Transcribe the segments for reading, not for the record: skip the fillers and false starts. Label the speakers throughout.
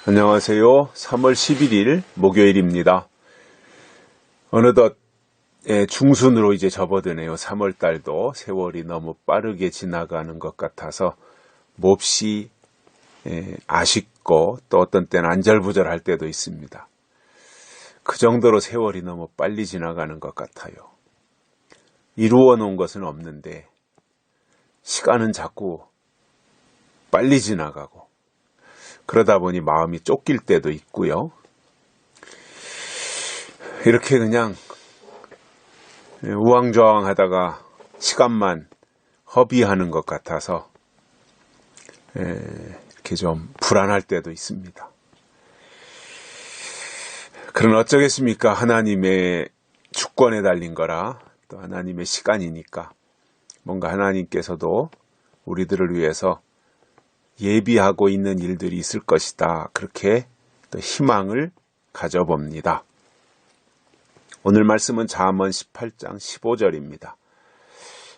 Speaker 1: 안녕하세요. 3월 11일 목요일입니다. 어느덧 중순으로 이제 접어드네요. 3월 달도 세월이 너무 빠르게 지나가는 것 같아서 몹시 아쉽고 또 어떤 때는 안절부절할 때도 있습니다. 그 정도로 세월이 너무 빨리 지나가는 것 같아요. 이루어 놓은 것은 없는데 시간은 자꾸 빨리 지나가고 그러다 보니 마음이 쫓길 때도 있고요. 이렇게 그냥 우왕좌왕 하다가 시간만 허비하는 것 같아서 이렇게 좀 불안할 때도 있습니다. 그러나 어쩌겠습니까? 하나님의 주권에 달린 거라 또 하나님의 시간이니까 뭔가 하나님께서도 우리들을 위해서 예비하고 있는 일들이 있을 것이다. 그렇게 또 희망을 가져봅니다. 오늘 말씀은 잠언 18장 15절입니다.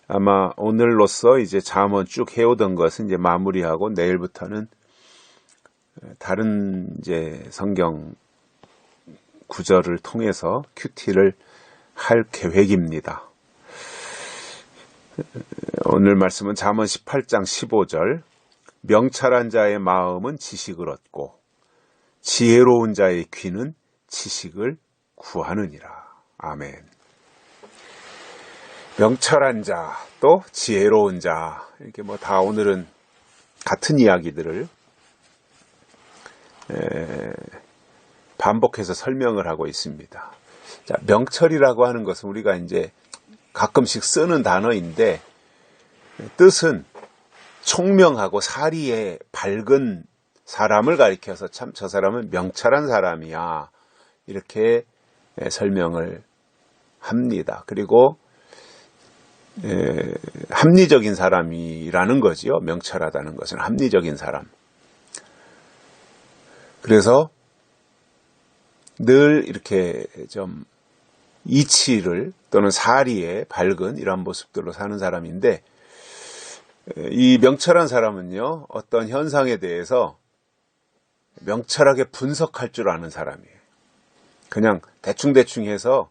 Speaker 1: 아마 오늘로써 이제 잠언 쭉 해오던 것은 이제 마무리하고 내일부터는 다른 이제 성경 구절을 통해서 큐티를 할 계획입니다. 오늘 말씀은 잠언 18장 15절. 명철한 자의 마음은 지식을 얻고 지혜로운 자의 귀는 지식을 구하느니라. 아멘. 명철한 자, 또 지혜로운 자, 이렇게 뭐 다 오늘은 같은 이야기들을 반복해서 설명을 하고 있습니다. 자, 명철이라고 하는 것은 우리가 이제 가끔씩 쓰는 단어인데 뜻은 총명하고 사리에 밝은 사람을 가리켜서 참 저 사람은 명철한 사람이야 이렇게 설명을 합니다. 그리고 합리적인 사람이라는 거지요. 명철하다는 것은 합리적인 사람. 그래서 늘 이렇게 좀 이치를 또는 사리에 밝은 이런 모습들로 사는 사람인데 이 명철한 사람은요, 어떤 현상에 대해서 명철하게 분석할 줄 아는 사람이에요. 그냥 대충대충 해서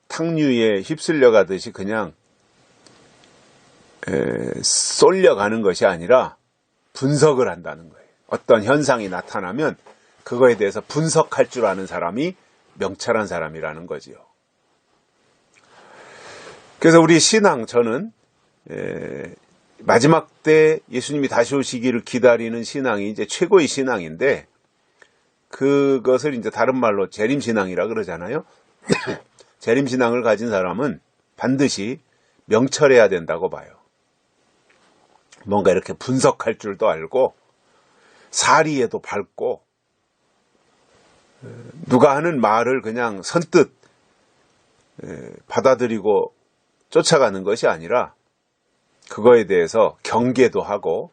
Speaker 1: 탕류에 휩쓸려 가듯이 그냥 쏠려가는 것이 아니라 분석을 한다는 거예요. 어떤 현상이 나타나면 그거에 대해서 분석할 줄 아는 사람이 명철한 사람이라는 거지요. 그래서 우리 신앙, 저는 마지막 때 예수님이 다시 오시기를 기다리는 신앙이 이제 최고의 신앙인데 그것을 이제 다른 말로 재림신앙이라 그러잖아요. 재림신앙을 가진 사람은 반드시 명철해야 된다고 봐요. 뭔가 이렇게 분석할 줄도 알고 사리에도 밝고 누가 하는 말을 그냥 선뜻 받아들이고 쫓아가는 것이 아니라 그거에 대해서 경계도 하고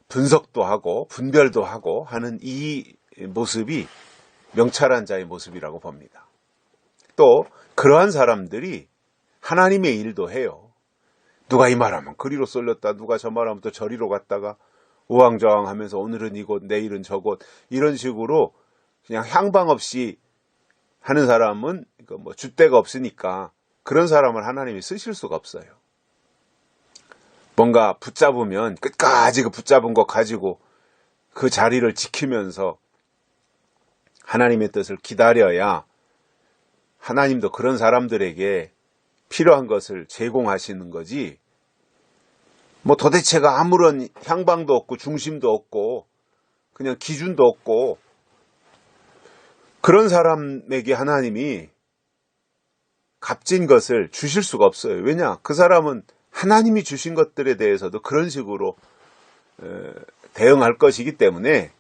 Speaker 1: 분석도 하고 분별도 하고 하는 이 모습이 명철한 자의 모습이라고 봅니다. 또 그러한 사람들이 하나님의 일도 해요. 누가 이 말하면 그리로 쏠렸다, 누가 저 말하면 또 저리로 갔다가 우왕좌왕 하면서 오늘은 이곳 내일은 저곳 이런 식으로 그냥 향방 없이 하는 사람은 뭐 줏대가 없으니까 그런 사람을 하나님이 쓰실 수가 없어요. 뭔가 붙잡으면 끝까지 그 붙잡은 것 가지고 그 자리를 지키면서 하나님의 뜻을 기다려야 하나님도 그런 사람들에게 필요한 것을 제공하시는 거지. 뭐 도대체가 아무런 향방도 없고 중심도 없고 그냥 기준도 없고 그런 사람에게 하나님이 값진 것을 주실 수가 없어요. 왜냐? 그 사람은 하나님이 주신 것들에 대해서도 그런 식으로 대응할 것이기 때문에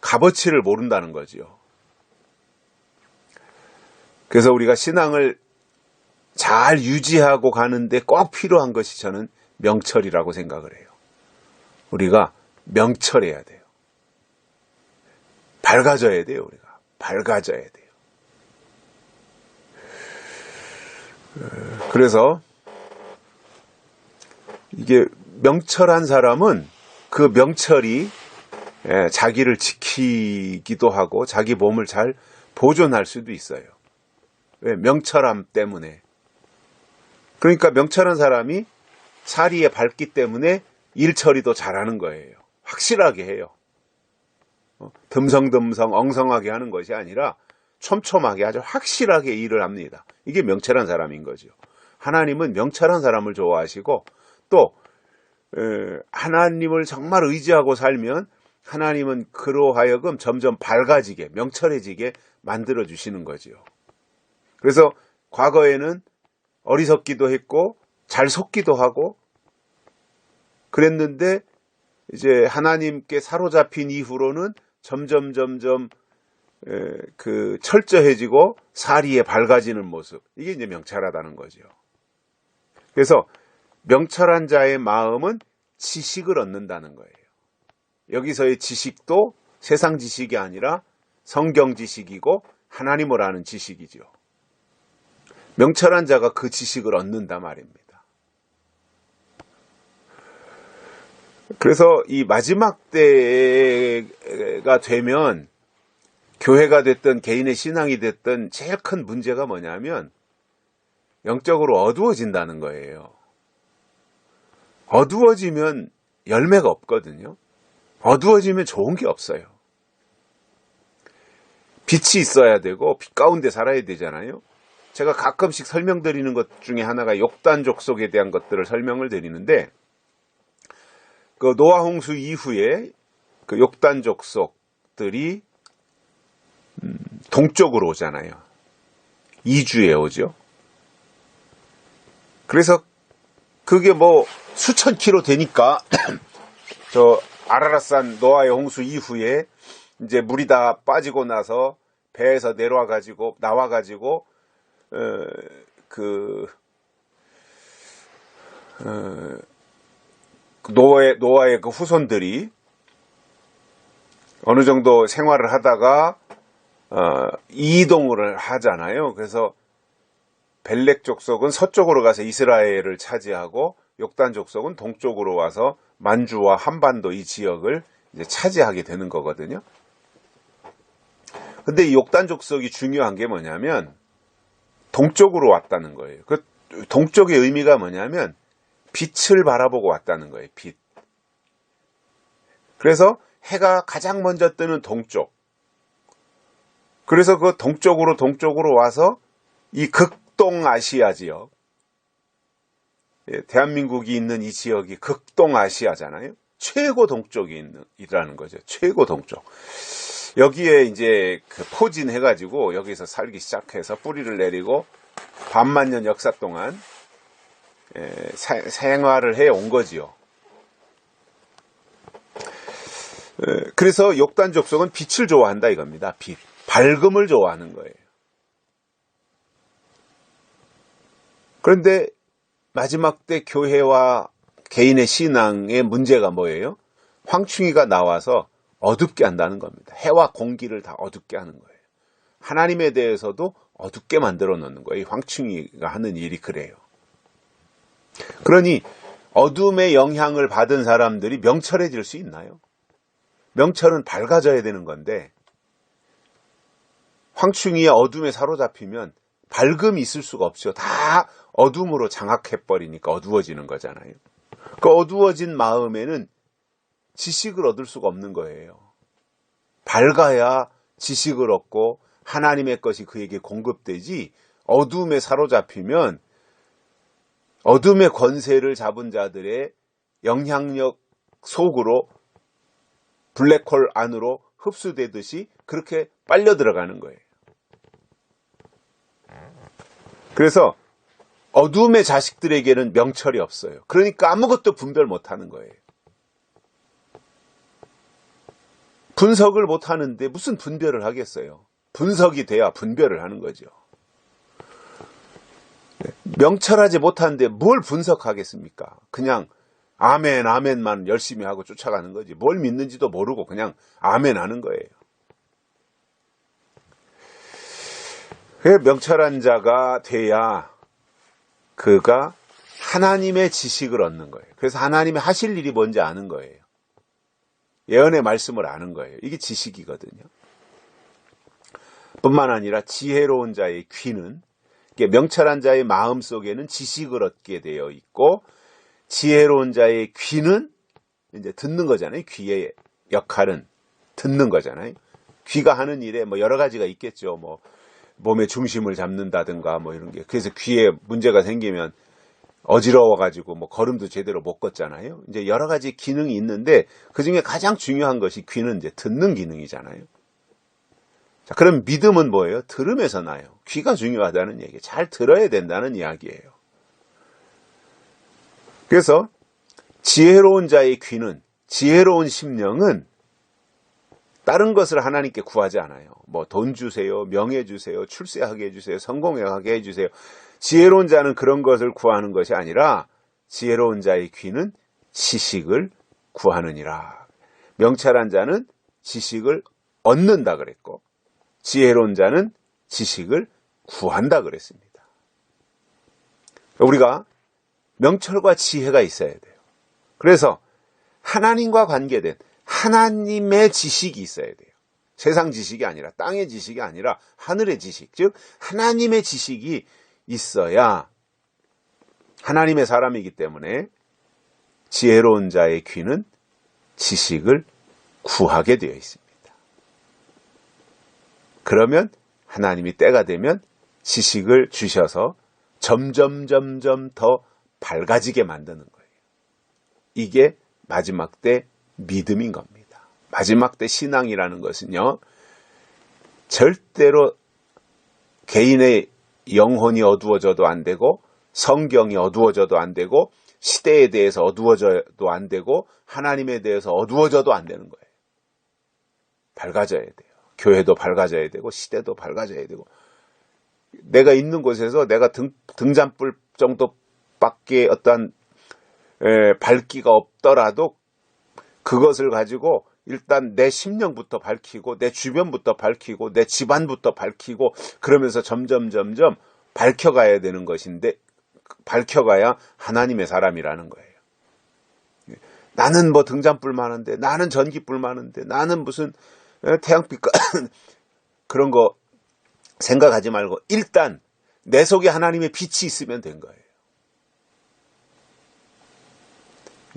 Speaker 1: 값어치를 모른다는 거지요. 그래서 우리가 신앙을 잘 유지하고 가는데 꼭 필요한 것이 저는 명철이라고 생각을 해요. 우리가 명철해야 돼요. 밝아져야 돼요. 우리가 밝아져야 돼요. 그래서 이게 명철한 사람은 그 명철이 자기를 지키기도 하고 자기 몸을 잘 보존할 수도 있어요. 왜? 명철함 때문에. 그러니까 명철한 사람이 사리에 밝기 때문에 일 처리도 잘하는 거예요. 확실하게 해요. 듬성듬성 엉성하게 하는 것이 아니라 촘촘하게 아주 확실하게 일을 합니다. 이게 명철한 사람인 거죠. 하나님은 명철한 사람을 좋아하시고 또 하나님을 정말 의지하고 살면 하나님은 그로 하여금 점점 밝아지게 명철해지게 만들어 주시는 거죠. 그래서 과거에는 어리석기도 했고 잘 속기도 하고 그랬는데 이제 하나님께 사로잡힌 이후로는 점점 그 철저해지고 사리에 밝아지는 모습, 이게 이제 명철하다는 거죠. 그래서 명철한 자의 마음은 지식을 얻는다는 거예요. 여기서의 지식도 세상 지식이 아니라 성경 지식이고 하나님을 아는 지식이죠. 명철한 자가 그 지식을 얻는다 말입니다. 그래서 이 마지막 때가 되면 교회가 됐든 개인의 신앙이 됐든 제일 큰 문제가 뭐냐면 영적으로 어두워진다는 거예요. 어두워지면 열매가 없거든요. 어두워지면 좋은 게 없어요. 빛이 있어야 되고 빛 가운데 살아야 되잖아요. 제가 가끔씩 설명드리는 것 중에 하나가 욕단 족속에 대한 것들을 설명을 드리는데 그 노아 홍수 이후에 그 욕단 족속들이 동쪽으로 오잖아요. 이주에 오죠. 그래서 그게 뭐 수천 킬로 되니까 저 아라랏산 노아의 홍수 이후에 이제 물이 다 빠지고 나서 배에서 나와가지고 노아의 그 후손들이 어느 정도 생활을 하다가 이동을 하잖아요. 그래서 벨렉 족속은 서쪽으로 가서 이스라엘을 차지하고 욕단 족속은 동쪽으로 와서 만주와 한반도 이 지역을 이제 차지하게 되는 거거든요. 근데 이 욕단 족속이 중요한 게 뭐냐면 동쪽으로 왔다는 거예요. 그 동쪽의 의미가 뭐냐면 빛을 바라보고 왔다는 거예요. 빛. 그래서 해가 가장 먼저 뜨는 동쪽. 그래서 그 동쪽으로 와서 이 극동아시아 지역, 대한민국이 있는 이 지역이 극동아시아잖아요. 최고 동쪽이라는 거죠. 최고 동쪽. 여기에 이제 그 포진해가지고 여기서 살기 시작해서 뿌리를 내리고 반만년 역사 동안 생활을 해온 거지요. 그래서 욕단 족속은 빛을 좋아한다 이겁니다. 빛. 밝음을 좋아하는 거예요. 그런데 마지막 때 교회와 개인의 신앙의 문제가 뭐예요? 황충이가 나와서 어둡게 한다는 겁니다. 해와 공기를 다 어둡게 하는 거예요. 하나님에 대해서도 어둡게 만들어 놓는 거예요. 이 황충이가 하는 일이 그래요. 그러니 어둠의 영향을 받은 사람들이 명철해질 수 있나요? 명철은 밝아져야 되는 건데 황충이의 어둠에 사로잡히면 밝음이 있을 수가 없죠. 다 어둠으로 장악해버리니까 어두워지는 거잖아요. 그 어두워진 마음에는 지식을 얻을 수가 없는 거예요. 밝아야 지식을 얻고 하나님의 것이 그에게 공급되지 어둠에 사로잡히면 어둠의 권세를 잡은 자들의 영향력 속으로 블랙홀 안으로 흡수되듯이 그렇게 빨려 들어가는 거예요. 그래서 어둠의 자식들에게는 명철이 없어요. 그러니까 아무것도 분별 못하는 거예요. 분석을 못하는데 무슨 분별을 하겠어요. 분석이 돼야 분별을 하는 거죠. 명철하지 못하는데 뭘 분석하겠습니까? 그냥 아멘 아멘만 열심히 하고 쫓아가는 거지. 뭘 믿는지도 모르고 그냥 아멘 하는 거예요. 명철한 자가 돼야 그가 하나님의 지식을 얻는 거예요. 그래서 하나님이 하실 일이 뭔지 아는 거예요. 예언의 말씀을 아는 거예요. 이게 지식이거든요. 뿐만 아니라 지혜로운 자의 귀는, 명철한 자의 마음 속에는 지식을 얻게 되어 있고, 지혜로운 자의 귀는 이제 듣는 거잖아요. 귀의 역할은 듣는 거잖아요. 귀가 하는 일에 뭐 여러 가지가 있겠죠. 뭐 몸의 중심을 잡는다든가 뭐 이런 게. 그래서 귀에 문제가 생기면 어지러워가지고 뭐 걸음도 제대로 못 걷잖아요. 이제 여러 가지 기능이 있는데 그 중에 가장 중요한 것이 귀는 이제 듣는 기능이잖아요. 자, 그럼 믿음은 뭐예요? 들음에서 나요. 귀가 중요하다는 얘기. 잘 들어야 된다는 이야기예요. 그래서 지혜로운 자의 귀는, 지혜로운 심령은 다른 것을 하나님께 구하지 않아요. 뭐 돈 주세요, 명예 주세요, 출세하게 해주세요, 성공하게 해주세요. 지혜로운 자는 그런 것을 구하는 것이 아니라 지혜로운 자의 귀는 지식을 구하느니라. 명철한 자는 지식을 얻는다 그랬고 지혜로운 자는 지식을 구한다 그랬습니다. 우리가 명철과 지혜가 있어야 돼요. 그래서 하나님과 관계된 하나님의 지식이 있어야 돼요. 세상 지식이 아니라, 땅의 지식이 아니라 하늘의 지식, 즉 하나님의 지식이 있어야 하나님의 사람이기 때문에 지혜로운 자의 귀는 지식을 구하게 되어 있습니다. 그러면 하나님이 때가 되면 지식을 주셔서 점점 더 밝아지게 만드는 거예요. 이게 마지막 때 믿음인 겁니다. 마지막 때 신앙이라는 것은요, 절대로 개인의 영혼이 어두워져도 안 되고 성경이 어두워져도 안 되고 시대에 대해서 어두워져도 안 되고 하나님에 대해서 어두워져도 안 되는 거예요. 밝아져야 돼요. 교회도 밝아져야 되고 시대도 밝아져야 되고 내가 있는 곳에서 내가 등잔불 정도밖에 어떠한 밝기가 없더라도 그것을 가지고 일단 내 심령부터 밝히고 내 주변부터 밝히고 내 집안부터 밝히고 그러면서 점점 밝혀가야 되는 것인데 밝혀가야 하나님의 사람이라는 거예요. 나는 뭐 등잔불 많은데 나는 전기불 많은데 나는 무슨 태양빛 그런 거 생각하지 말고 일단 내 속에 하나님의 빛이 있으면 된 거예요.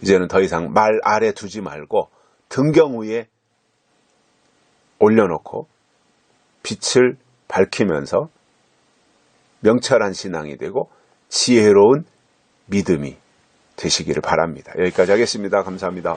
Speaker 1: 이제는 더 이상 말 아래 두지 말고 등경 위에 올려놓고 빛을 밝히면서 명철한 신앙이 되고 지혜로운 믿음이 되시기를 바랍니다. 여기까지 하겠습니다. 감사합니다.